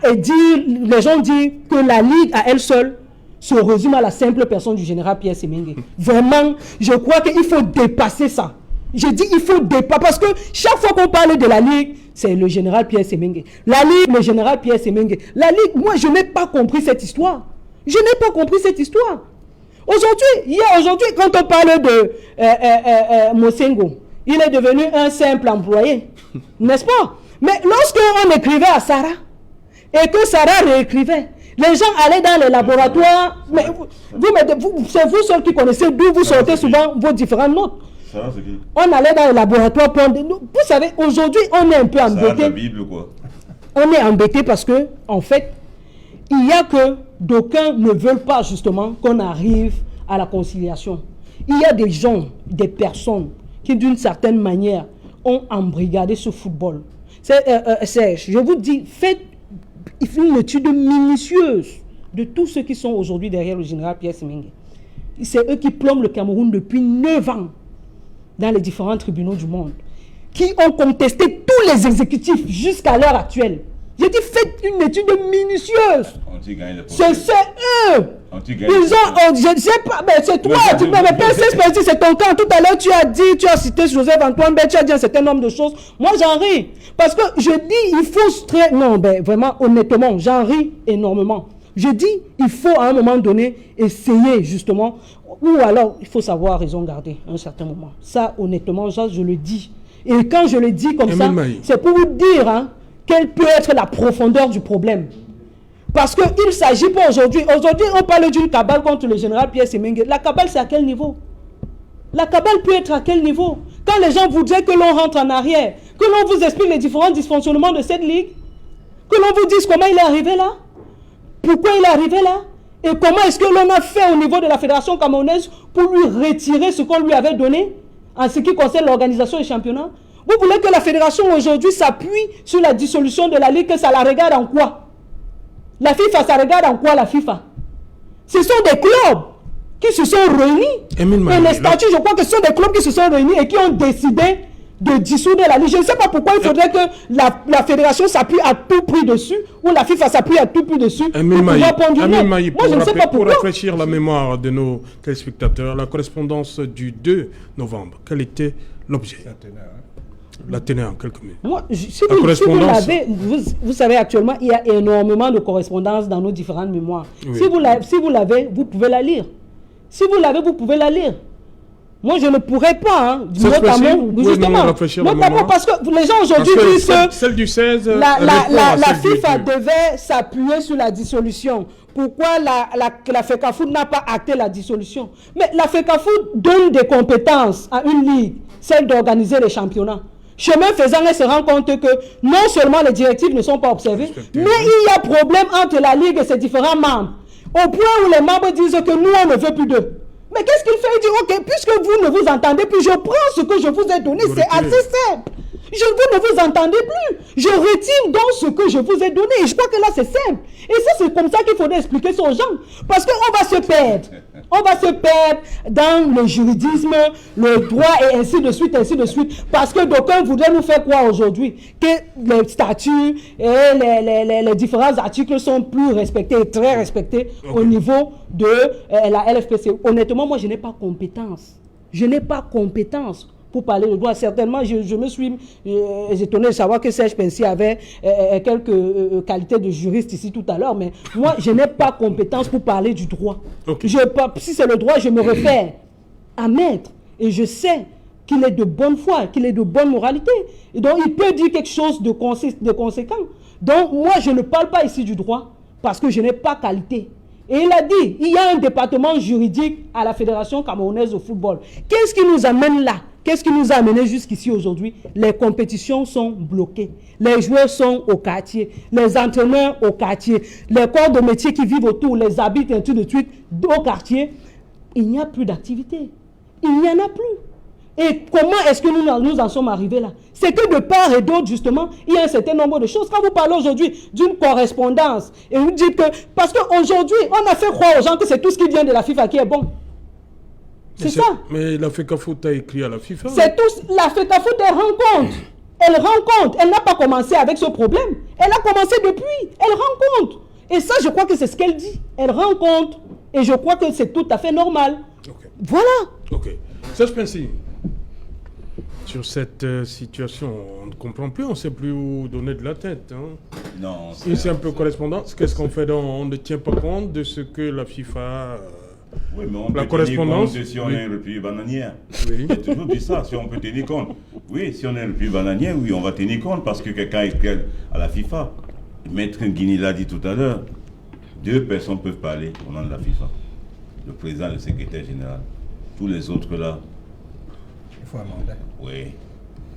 les gens dire que la Ligue à elle seule se résume à la simple personne du général Pierre Semengue. Vraiment, je crois qu'il faut dépasser ça. Je dis il faut dépasser, parce que chaque fois qu'on parle de la Ligue, c'est le général Pierre Semengue. La Ligue, le général Pierre Semengue. La Ligue, moi je n'ai pas compris cette histoire. Je n'ai pas compris cette histoire. Aujourd'hui, quand on parle de Mosengo, il est devenu un simple employé, n'est-ce pas? Mais lorsqu'on écrivait à Sarah, et que Sarah réécrivait, Les gens allaient dans les laboratoires, mais c'est vous seuls qui connaissez d'où vous sortez souvent vos différentes notes. On allait dans les laboratoires pour... Vous savez, aujourd'hui, on est un peu embêté. La Bible, quoi. On est embêté parce que, en fait, il y a que d'aucuns ne veulent pas justement qu'on arrive à la conciliation. Il y a des gens, des personnes qui d'une certaine manière ont embrigadé ce football. Serge, je vous dis, faites une étude minutieuse de tous ceux qui sont aujourd'hui derrière le général Pierre Semengue. C'est eux qui plombent le Cameroun depuis 9 ans dans les différents tribunaux du monde, qui ont contesté tous les exécutifs jusqu'à l'heure actuelle. J'ai dit, faites une étude minutieuse. C'est eux. Ils ont, je ne sais pas, mais c'est toi, mais PSS, c'est ton camp. Tout à l'heure, tu as dit, tu as cité Joseph Antoine, tu as dit un certain nombre de choses. Moi, j'en ris. Parce que je dis, il faut non, ben, vraiment, honnêtement, j'en ris énormément. Je dis, il faut à un moment donné essayer, justement, ou alors, il faut savoir raison garder à un certain moment. Ça, honnêtement, je le dis. Et quand je le dis comme ça, c'est pour vous dire, hein, quelle peut être la profondeur du problème. Parce qu'il ne s'agit pas aujourd'hui. Aujourd'hui, on parle d'une cabale contre le général Pierre Semengue. La cabale, c'est à quel niveau? La cabale peut être à quel niveau? Quand les gens voudraient que l'on rentre en arrière, que l'on vous explique les différents dysfonctionnements de cette ligue, que l'on vous dise comment il est arrivé là, pourquoi il est arrivé là, et comment est-ce que l'on a fait au niveau de la fédération camerounaise pour lui retirer ce qu'on lui avait donné en ce qui concerne l'organisation du championnat. Vous voulez que la fédération aujourd'hui s'appuie sur la dissolution de la Ligue, que ça la regarde en quoi? La FIFA, ça regarde en quoi la FIFA? Ce sont des clubs qui se sont réunis. Et les statuts, je crois que ce sont des clubs qui se sont réunis et qui ont décidé de dissoudre la Ligue. Je ne sais pas pourquoi il faudrait que la fédération s'appuie à tout prix dessus, ou la FIFA s'appuie à tout prix dessus. Moi, je ne sais pas pourquoi. Pour rafraîchir la mémoire de nos téléspectateurs, la correspondance du 2 novembre, quel était l'objet? La teneur en quelques minutes. Moi, si vous l'avez, vous savez actuellement, il y a énormément de correspondances dans nos différentes mémoires. Oui. Si vous l'avez, vous pouvez la lire. Si vous l'avez, vous pouvez la lire. Moi, je ne pourrais pas, hein, notamment parce que les gens aujourd'hui disent que celle du 16, la FIFA devait s'appuyer sur la dissolution. Pourquoi la FECAFOOT n'a pas acté la dissolution? Mais la FECAFOOT donne des compétences à une ligue, celle d'organiser les championnats. Chemin faisant, elle se rend compte que non seulement les directives ne sont pas observées, mais il y a problème entre la Ligue et ses différents membres. Au point où les membres disent que nous, on ne veut plus d'eux. Mais qu'est-ce qu'il fait? Il dit, ok, puisque vous ne vous entendez plus, je prends ce que je vous ai donné, c'est assez simple. Vous ne vous entendez plus. Je retire donc ce que je vous ai donné. Et je crois que là, c'est simple. Et ça, c'est comme ça qu'il faudrait expliquer ça aux gens. Parce qu'on va se perdre. On va se perdre dans le juridisme, le droit et ainsi de suite, ainsi de suite. Parce que d'aucuns voudraient nous faire croire aujourd'hui que les statuts et les différents articles sont plus respectés et très respectés au niveau de la LFPC. Honnêtement, moi, je n'ai pas compétence. Je n'ai pas compétence pour parler de droit. Certainement, je me suis étonné de savoir que Serge Pensi avait quelques qualités de juriste ici tout à l'heure, mais moi, je n'ai pas compétence pour parler du droit. Okay. Si c'est le droit, je me réfère à maître. Et je sais qu'il est de bonne foi, qu'il est de bonne moralité. Et donc, il peut dire quelque chose de conséquent. Donc, moi, je ne parle pas ici du droit parce que je n'ai pas qualité. Et il a dit, il y a un département juridique à la Fédération camerounaise de football. Qu'est-ce qui nous amène là? Qu'est-ce qui nous a amené jusqu'ici aujourd'hui? Les compétitions sont bloquées. Les joueurs sont au quartier. Les entraîneurs au quartier. Les corps de métier qui vivent autour, les habitants, et tout de suite, au quartier. Il n'y a plus d'activité. Il n'y en a plus. Et comment est-ce que nous en sommes arrivés là? C'est que de part et d'autre, justement, il y a un certain nombre de choses. Quand vous parlez aujourd'hui d'une correspondance, et vous dites que... Parce qu'aujourd'hui, on a fait croire aux gens que c'est tout ce qui vient de la FIFA qui est bon. C'est ça. Mais la FECAFOOT a écrit à la FIFA. C'est tout. La FECAFOOT, elle rencontre. Elle rencontre. Elle n'a pas commencé avec ce problème. Elle a commencé depuis. Elle rencontre. Et ça, je crois que c'est ce qu'elle dit. Elle rencontre. Et je crois que c'est tout à fait normal. Okay. Voilà. Ok. Serge Pensi, sur cette situation, on ne comprend plus. On ne sait plus où donner de la tête. Hein. Non. C'est un peu correspondance. Qu'est-ce qu'on fait donc? On ne tient pas compte de ce que la FIFA... Oui, mais on peut tenir compte si on est le pays bananière. Oui. J'ai toujours dit ça, si on peut tenir compte. Oui, si on est le pays bananière, oui, on va tenir compte parce que quelqu'un écrit à la FIFA. Maître Guigny l'a dit tout à l'heure. 2 personnes peuvent parler au nom de la FIFA. Le président et le secrétaire général. Tous les autres là. Il faut un mandat. Oui,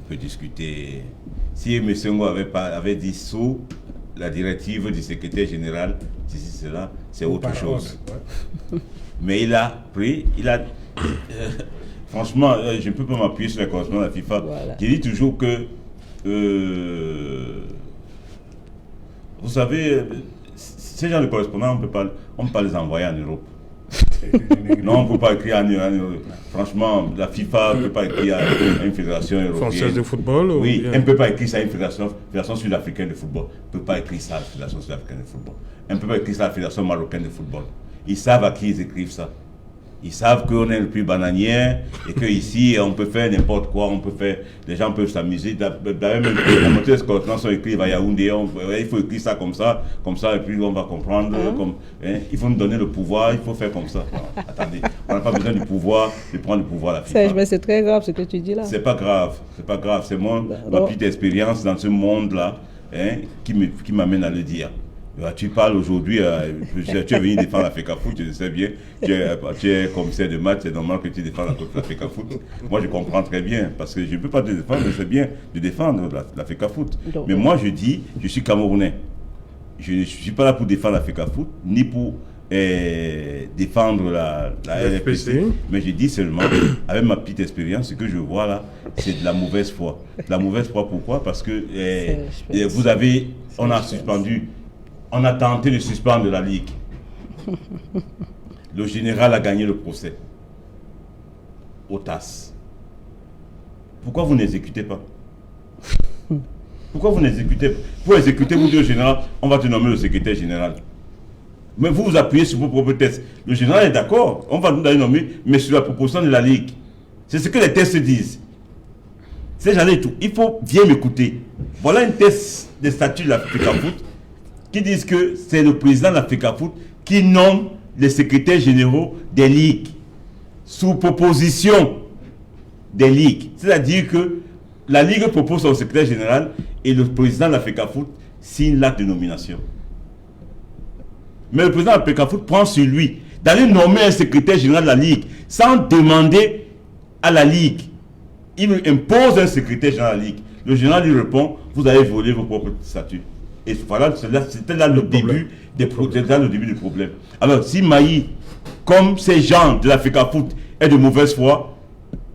on peut discuter. Si M. Senghor avait dit sous la directive du secrétaire général, ceci, cela, c'est autre chose. Ouais. Mais il a pris, franchement, je ne peux pas m'appuyer sur la correspondance de la FIFA. Voilà. Je dis toujours que, vous savez, ces gens de correspondants, on ne peut pas les envoyer en Europe. Non, on ne peut pas écrire en Europe. Franchement, la FIFA ne peut pas écrire à une fédération européenne. Française de football? Oui, elle ne peut pas écrire ça à une fédération sud-africaine de football. Elle ne peut pas écrire ça à la fédération sud-africaine de football. Elle ne peut pas écrire ça à la fédération marocaine de football. Ils savent à qui ils écrivent ça. Ils savent qu'on est le plus bananier et qu'ici, on peut faire n'importe quoi, les gens peuvent s'amuser. D'ailleurs, même la moitié des correspondances sont écrites à Yaoundé, il faut écrire ça, et puis on va comprendre. Il faut nous donner le pouvoir, il faut faire comme ça. Non, attendez, on n'a pas besoin du pouvoir, de prendre le pouvoir à la FIFA. Serge, mais c'est très grave ce que tu dis là. C'est pas grave, c'est ma petite expérience dans ce monde-là qui m'amène à le dire. Tu parles aujourd'hui, tu es venu défendre la FECAFOOT, je le sais bien, tu es commissaire de match, c'est normal que tu défendes la FECAFOOT. Moi je comprends très bien, parce que je ne peux pas te défendre, mais c'est bien de défendre la FECAFOOT. Mais moi je dis, je suis Camerounais, je ne suis pas là pour défendre la FECAFOOT, ni pour défendre la LFPC, mais je dis seulement, avec ma petite expérience, ce que je vois là, c'est de la mauvaise foi. De la mauvaise foi, pourquoi? Parce que on a tenté de suspendre la Ligue. Le général a gagné le procès. Au TAS. Pourquoi vous n'exécutez pas? Pourquoi vous n'exécutez pas? Pour exécuter, vous dites au général, on va te nommer le secrétaire général. Mais vous appuyez sur vos propres tests. Le général est d'accord, on va nous nommer, mais sur la proposition de la Ligue. C'est ce que les tests disent. C'est j'allais tout. Il faut bien m'écouter. Voilà un test des statuts de la FECAFOOT qui disent que c'est le président de la FECAFOOT qui nomme les secrétaires généraux des ligues sous proposition des ligues. C'est-à-dire que la ligue propose son secrétaire général et le président de la FECAFOOT signe l'acte de nomination. Mais le président de la FECAFOOT prend sur lui d'aller nommer un secrétaire général de la ligue sans demander à la ligue. Il lui impose un secrétaire général de la ligue. Le général lui répond, vous avez volé vos propres statuts. Et voilà, c'était là le début du problème. Alors, si Maï, comme ces gens de la FECAFOOT, est de mauvaise foi,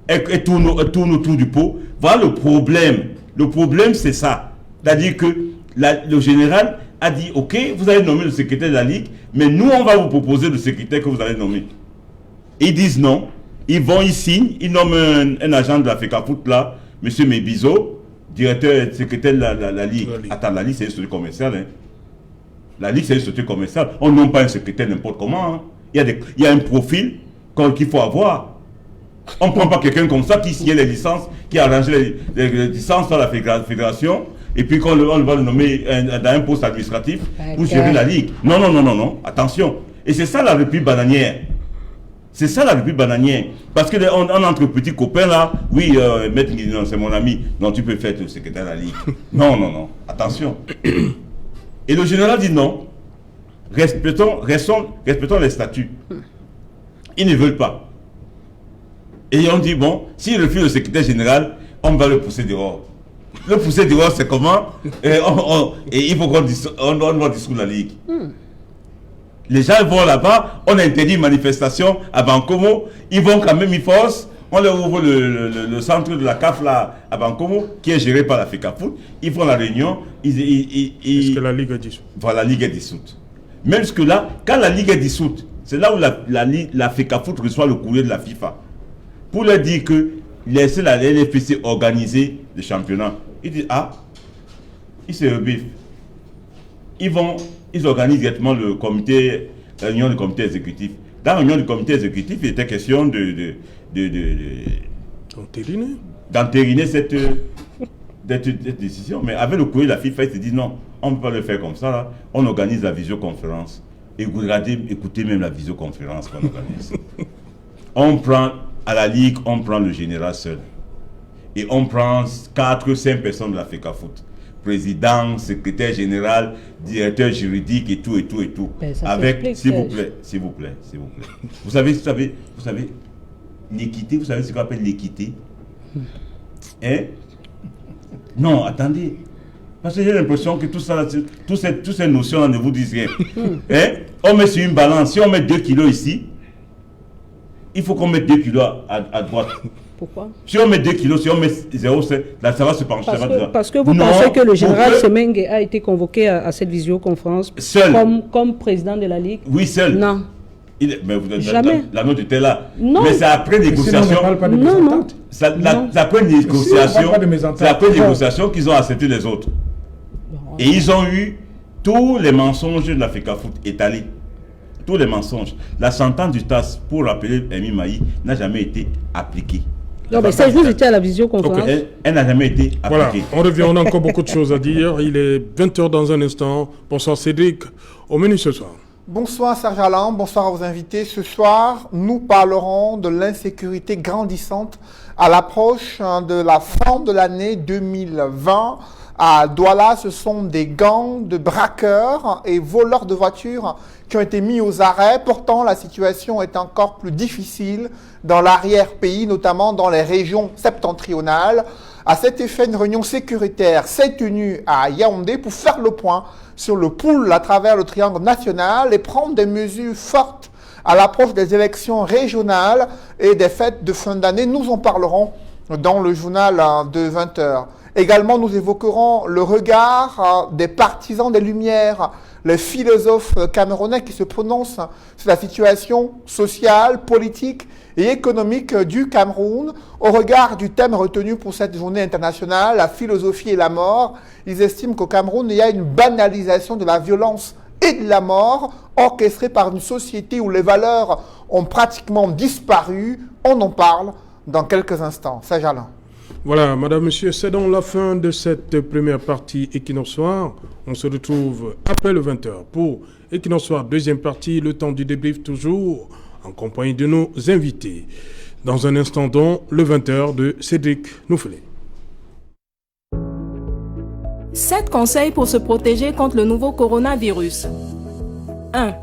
et tourne autour du pot, voilà le problème. Le problème, c'est ça. C'est-à-dire que le général a dit, ok, vous allez nommer le secrétaire de la Ligue, mais nous, on va vous proposer le secrétaire que vous allez nommer. Ils disent non. Ils vont, ils signent, ils nomment un agent de la FECAFOOT là, M. Mébizo, directeur et secrétaire de la Ligue. Attends, la Ligue, c'est une structure commerciale. Hein. La Ligue, c'est une structure commerciale. On nomme pas un secrétaire n'importe comment. Hein. Il y a un profil qu'il faut avoir. On ne prend pas quelqu'un comme ça qui signe les licences, qui arrange les licences dans la fédération, et puis qu'on va le nommer dans un poste administratif pour gérer la Ligue. Non, non, non, non, non. Attention. Et c'est ça la République bananière. C'est ça la République bananière. Parce qu'on entre petits copains là, oui, Maître Guinon, c'est mon ami, non, tu peux faire le secrétaire de la Ligue. Non, non, non, attention. Et le général dit non, respectons les statuts. Ils ne veulent pas. Et on dit, bon, s'il refuse le secrétaire général, on va le pousser dehors. Le pousser dehors, c'est comment? Et il faut qu'on va dissoudre la Ligue. Les gens vont là-bas, on interdit manifestation à Bankomo, ils vont quand même, ils forcent, on leur ouvre le centre de la CAF là, à Bankomo, qui est géré par la FECAFOOT, ils font la réunion, Est-ce que la Ligue est dissoute? Voilà, la Ligue est dissoute. Même jusque là, quand la Ligue est dissoute, c'est là où la FECAFOOT reçoit le courrier de la FIFA, pour leur dire que laissez la LFPC organiser le championnat. Ils disent, ah, ils se rebiffent. Ils organisent directement la réunion du comité exécutif. Dans la réunion du comité exécutif, il était question d'entériner cette décision. Mais avec le courrier de la FIFA, ils se disent non, on ne peut pas le faire comme ça. Là. On organise la visioconférence. Et vous regardez, écoutez même la visioconférence qu'on organise. On prend, à la Ligue, on prend le général seul. Et on prend 4-5 personnes de la FECAFOOT président, secrétaire général, directeur juridique et tout. Ben, ça avec, s'explique, s'il vous plaît. Vous savez, l'équité, vous savez ce qu'on appelle l'équité? Hein? Non, attendez. Parce que j'ai l'impression que tout ça, toutes ces notions-là ne vous disent rien. Hein? On met sur une balance, si on met 2 kilos ici, il faut qu'on mette 2 kilos à droite. Pourquoi? Si on met 2 kilos, si on met 0,7, là, ça va se pencher. Parce que vous pensez que le général Semengue a été convoqué à cette visioconférence seul, comme président de la Ligue? Oui, seul. Non. Mais vous Jamais. La note était là. Non. Mais c'est après négociation. C'est après négociation qu'ils ont accepté les autres. Et ils ont eu tous les mensonges de la FECAFOOT étalés. Tous les mensonges. La sentence du TAS pour rappeler Emi Maï n'a jamais été appliquée. Non, mais c'est juste à la visioconférence. Okay. Elle n'a jamais été appliquée. Voilà, on revient, on a encore beaucoup de choses à dire. Il est 20h dans un instant. Bonsoir Cédric, au menu ce soir. Bonsoir Serge Alain, bonsoir à vos invités. Ce soir, nous parlerons de l'insécurité grandissante à l'approche de la fin de l'année 2020. À Douala, ce sont des gangs de braqueurs et voleurs de voitures qui ont été mis aux arrêts. Pourtant, la situation est encore plus difficile dans l'arrière-pays, notamment dans les régions septentrionales. À cet effet, une réunion sécuritaire s'est tenue à Yaoundé pour faire le point sur le pool à travers le triangle national et prendre des mesures fortes à l'approche des élections régionales et des fêtes de fin d'année. Nous en parlerons dans le journal de 20h. Également, nous évoquerons le regard des partisans des Lumières, les philosophes camerounais qui se prononcent sur la situation sociale, politique et économique du Cameroun. Au regard du thème retenu pour cette journée internationale, la philosophie et la mort, ils estiment qu'au Cameroun, il y a une banalisation de la violence et de la mort orchestrée par une société où les valeurs ont pratiquement disparu. On en parle dans quelques instants. Serge Alain. Voilà, madame, monsieur, c'est donc la fin de cette première partie Equinox Soir. On se retrouve après le 20h pour Equinox Soir, deuxième partie, le temps du débrief toujours en compagnie de nos invités. Dans un instant donc, le 20h de Cédric Noufelé. 7 conseils pour se protéger contre le nouveau coronavirus. 1.